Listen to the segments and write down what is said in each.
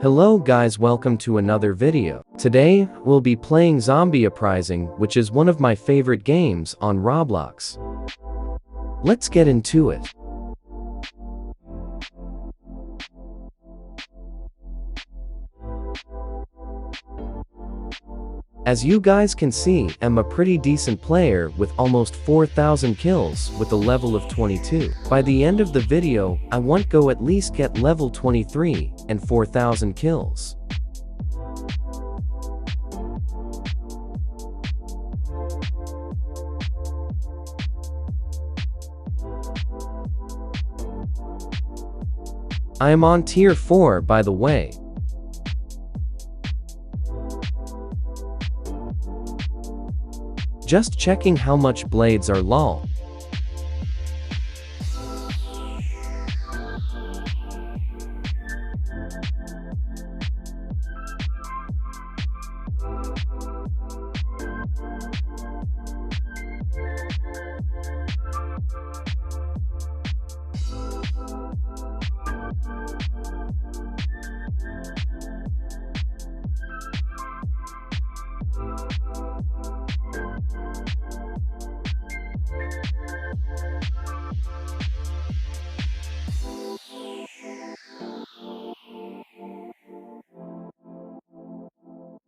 Hello guys, welcome to another video. Today, we'll be playing Zombie Uprising, which is one of my favorite games on Roblox. Let's get into it. As you guys can see, I'm a pretty decent player with almost 4,000 kills with a level of 22. By the end of the video, I want to at least get level 23 and 4,000 kills. I am on tier 4 by the way. Just checking how much blades are lol.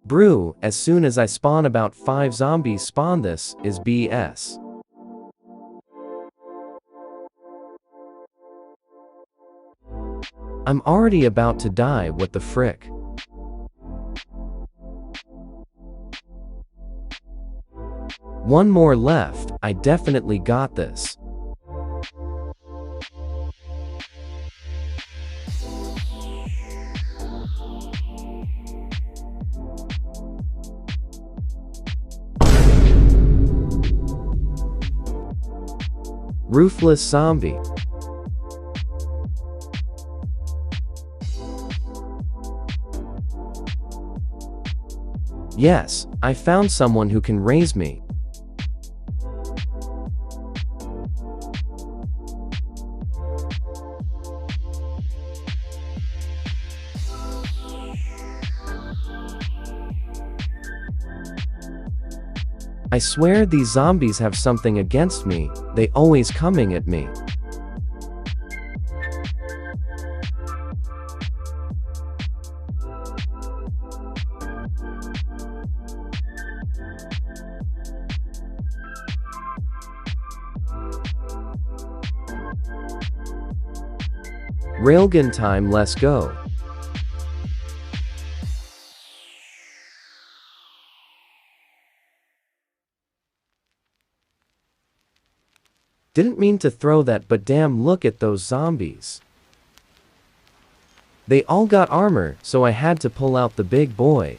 Brew, as soon as I spawn about 5 zombies spawn. This is BS. I'm already about to die, what the frick. One more left, I definitely got this. Ruthless zombie. Yes, I found someone who can raise me. I swear these zombies have something against me, they always coming at me. Railgun time, let's go. Didn't mean to throw that, but damn, look at those zombies. They all got armor, so I had to pull out the big boy.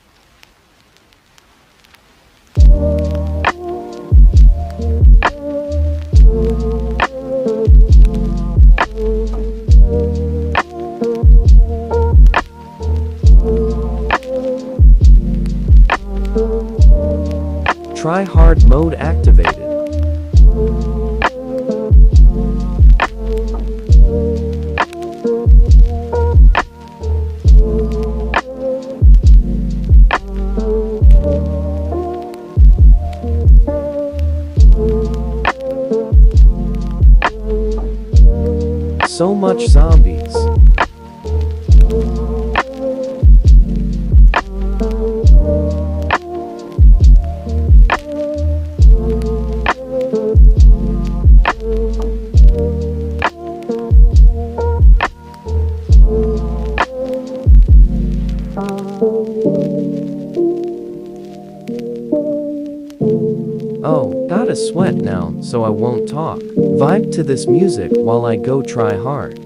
Try hard mode activated. So much zombies. Oh, gotta sweat now, so I won't talk. Vibe to this music while I go try hard.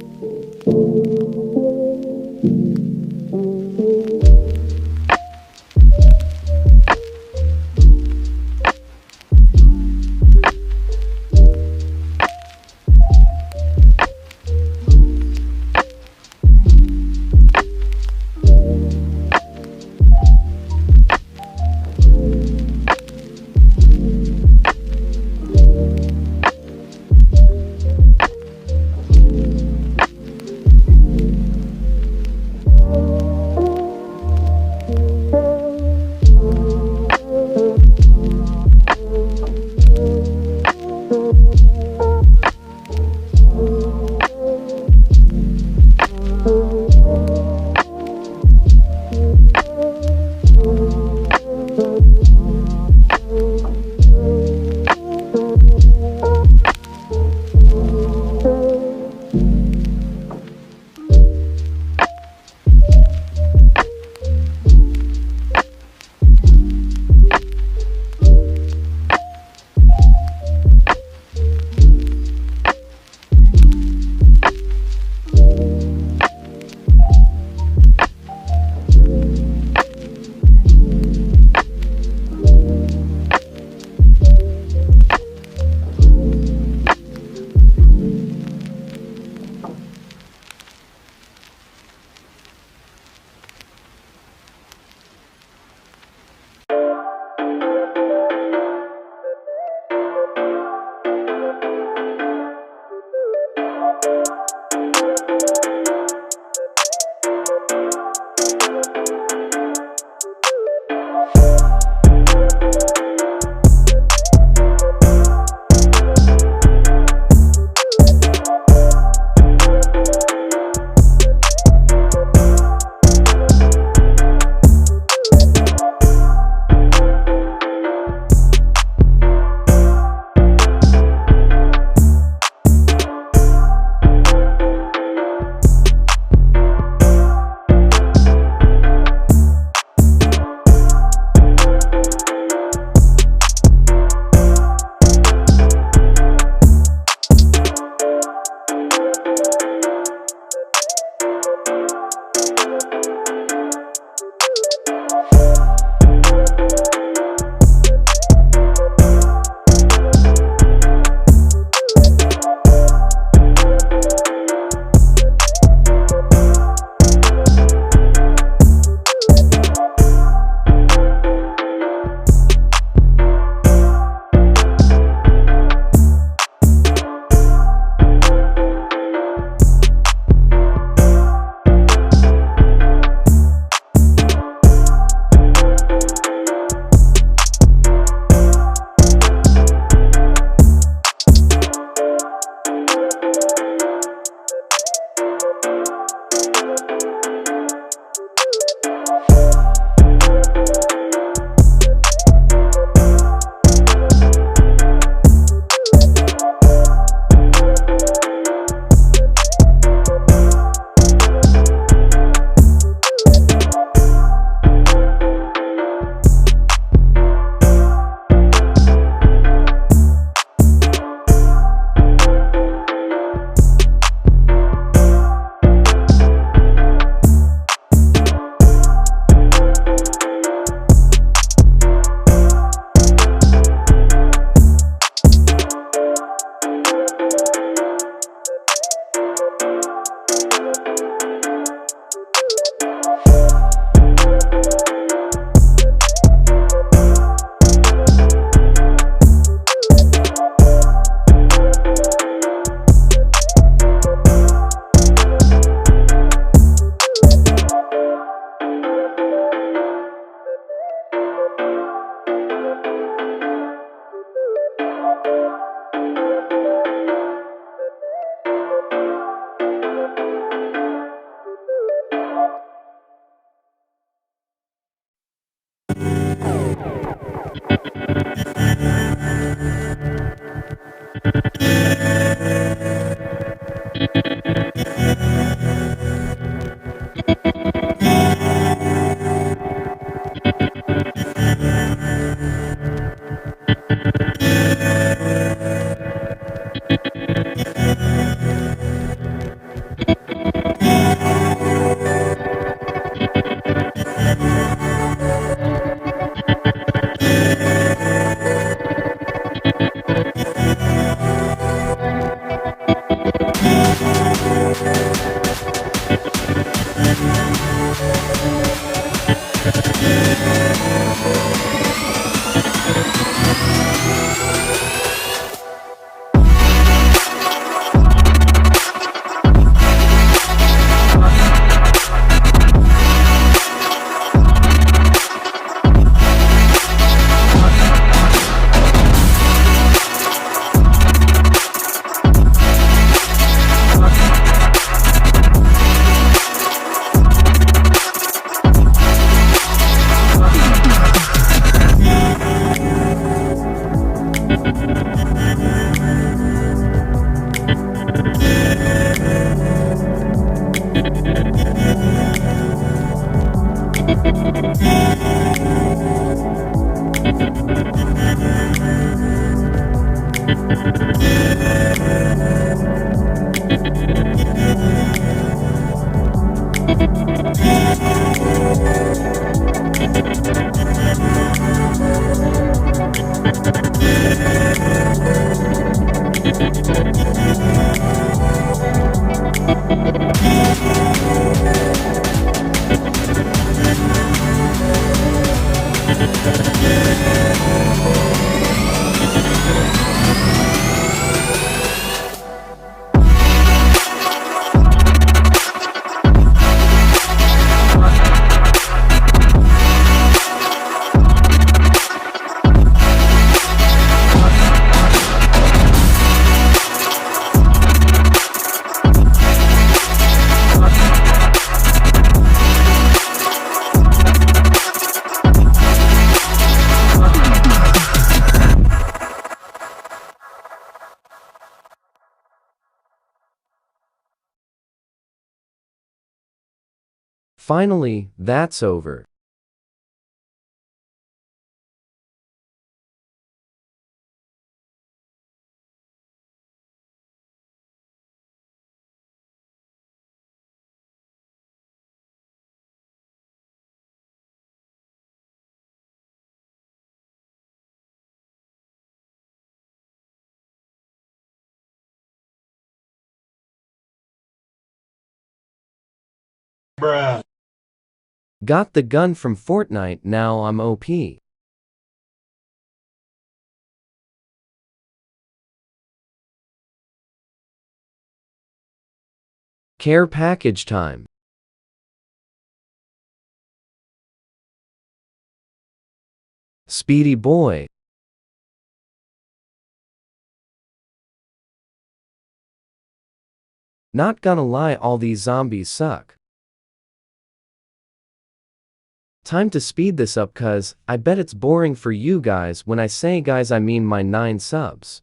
Finally, that's over. Bruh. Got the gun from Fortnite, now I'm OP. Care package time. Speedy boy. Not gonna lie, all these zombies suck. Time to speed this up cuz I bet it's boring for you guys. When I say guys, I mean my 9 subs.